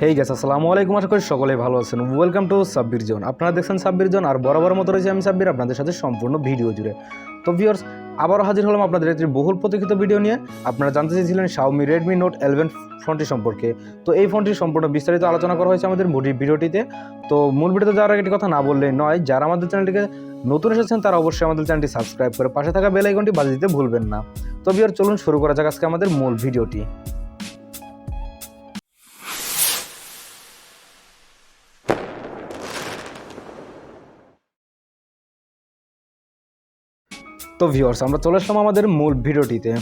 Hey guys, আসসালামু আলাইকুম। আশা করি সকলেই ভালো আছেন। Welcome to SabbirZone। আপনারা দেখছেন SabbirZone, আর বরাবর মতো রয়েছে আমি সাব্বির আপনাদের সাথে সম্পূর্ণ ভিডিও জুড়ে। তো ভিউয়ার্স, আবারও হাজির হলাম আপনাদের একটি বহুল প্রতীক্ষিত ভিডিও নিয়ে। আপনারা জানতে চেয়েছিলেন xiaomi Redmi Note 11 ফোনটি সম্পর্কে। তো এই ফোনটির সম্পূর্ণ বিস্তারিত আলোচনা করা হয়েছে আমাদের ভিডিওটিতে। তো মূল ভিডিওতে যাওয়ার আগে একটি কথা না বললেই নয়, যারা আমাদের চ্যানেলটিকে নতুন এসেছেন তারা অবশ্যই আমাদের চ্যানেলটি সাবস্ক্রাইব করে পাশে থাকা বেল আইকনটি বাজিয়ে দিতে ভুলবেন না। তো ভিউয়ার, চলুন শুরু করা যাক আজকে আমাদের মূল ভিডিওটি। তো ভিউয়ার্স, আমরা চলে আসলাম আমাদের মূল ভিডিওটিতে।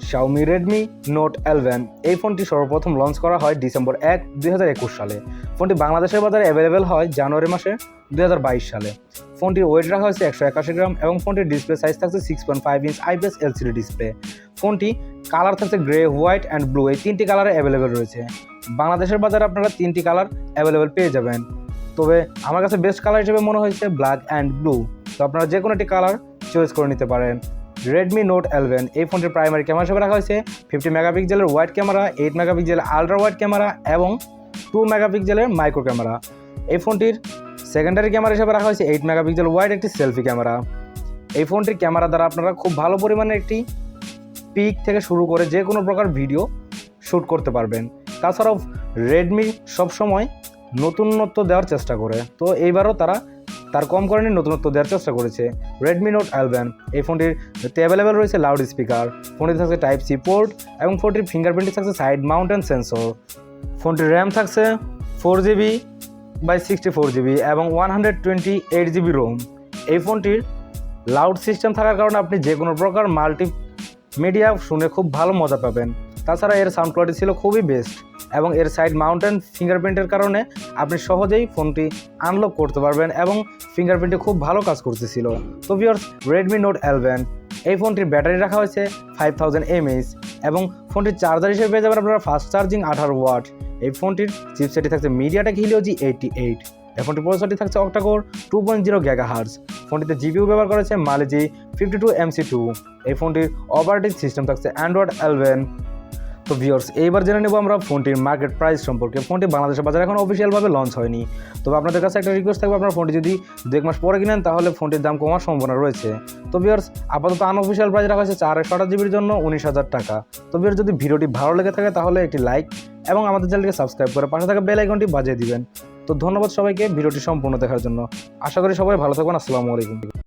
xiaomi Redmi Note 11 এই ফোনটি সর্বপ্রথম লঞ্চ করা হয় ডিসেম্বর 1, 2021 সালে। ফোনটি বাংলাদেশের বাজারে অ্যাভেলেবেল হয় জানুয়ারি মাসে 2022 সালে। ফোনটির ওয়েট রাখা হয়েছে 181 গ্রাম এবং ফোনটির ডিসপ্লে সাইজ থাকছে 6.5 ইঞ্চ IPS LCD ডিসপ্লে। ফোনটি কালার থাকছে গ্রে, হোয়াইট অ্যান্ড ব্লু, এই তিনটি কালারে অ্যাভেলেবেল রয়েছে। বাংলাদেশের বাজারে আপনারা তিনটি কালার অ্যাভেলেবেল পেয়ে যাবেন, তবে আমার কাছে বেস্ট কালার হিসেবে মনে হয়েছে ব্ল্যাক অ্যান্ড ব্লু। তো আপনারা যে কোনো একটি কালার চয়েস করে নিতে পারেন। Redmi Note 11 এই ফোনটির প্রাইমারি ক্যামেরা হিসেবে রাখা হয়েছে 50 মেগাপিক্সেলের ওয়াইড ক্যামেরা, 8 মেগাপিক্সেলের আলট্রা ওয়াইড ক্যামেরা এবং 2 মেগাপিক্সেলের মাইক্রো ক্যামেরা। এই ফোনটির সেকেন্ডারি ক্যামেরা হিসেবে রাখা হয়েছে 8 মেগাপিক্সেল ওয়াইড একটি সেলফি ক্যামেরা। এই ফোনটির ক্যামেরা দ্বারা আপনারা খুব ভালো পরিমাণে একটি পিক থেকে শুরু করে যে কোনো প্রকার ভিডিও শ্যুট করতে পারবেন। তাছাড়াও রেডমি সবসময় নতুনত্ব দেওয়ার চেষ্টা করে, তো এইবারও তার কম করেনি নতুনত্ব দেওয়ার চেষ্টা করেছে। Redmi Note 11 এই ফোনটির অ্যাভেলেবেল রয়েছে লাউড স্পিকার, ফোনটিতে থাকছে টাইপ সি পোর্ট এবং ফোনটির ফিঙ্গারপ্রিন্টে থাকছে সাইড মাউন্টেন সেন্সর। ফোনটির র্যাম থাকছে 4GB/64GB এবং 128GB রোম। এই ফোনটির লাউড সিস্টেম থাকার কারণে আপনি যে কোনো প্রকার মাল্টিমিডিয়া শুনে খুব ভালো মজা পাবেন। তাছাড়া এর সাউন্ড কোয়ালিটি ছিল খুবই বেস্ট এবং এর সাইড মাউন্টেন ফিঙ্গারপ্রিন্টের কারণে আপনি সহজেই ফোনটি আনলক করতে পারবেন এবং ফিঙ্গারপ্রিন্টে খুব ভালো কাজ করতেছিল। তো ভিউয়ার্স, Redmi Note 11 এই ফোনটির ব্যাটারি রাখা হয়েছে 5000 mAh এবং ফোনটির চার্জার হিসেবে পেয়ে যাবেন আপনারা ফাস্ট চার্জিং 18 ওয়াট। এই ফোনটির চিপসেটটি থাকছে মিডিয়াটেক Helio G88। এই ফোনটির প্রসেসরটি থাকছে অক্টাকোর 2.0 GHz। ফোনটিতে জিপিইউ ব্যবহার করেছে মালজি 52MC2। এই ফোনটির অপারেটিং সিস্টেম থাকছে Android 11। তো ভিউয়ার্স, এইবার জেনে নেব আমরা ফোনটির মার্কেট প্রাইস সম্পর্কে। ফোনটি বাংলাদেশের বাজারে এখন অফিসিয়ালভাবে লঞ্চ হয়নি, তবে আপনাদের কাছে একটা রিকোয়েস্ট থাকবে, আপনার ফোনটি যদি 2 মাস পরে কিনেন তাহলে ফোনটির দাম কমার সম্ভাবনা রয়েছে। তো ভিউয়ার্স, আপাতত আনঅফিসিয়াল প্রাইস রাখা হয়েছে 428GBর জন্য 19,000 টাকা। তো ভিউয়ার্স, যদি ভিডিওটি ভালো লেগে থাকে তাহলে একটি লাইক এবং আমাদের চ্যানেলকে সাবস্ক্রাইব করে পাশে থাকা বেল আইকনটি বাজিয়ে দিবেন। তো ধন্যবাদ সবাইকে ভিডিওটি সম্পূর্ণ দেখার জন্য। আশা করি সবাই ভালো থাকবেন। আসসালামু আলাইকুম।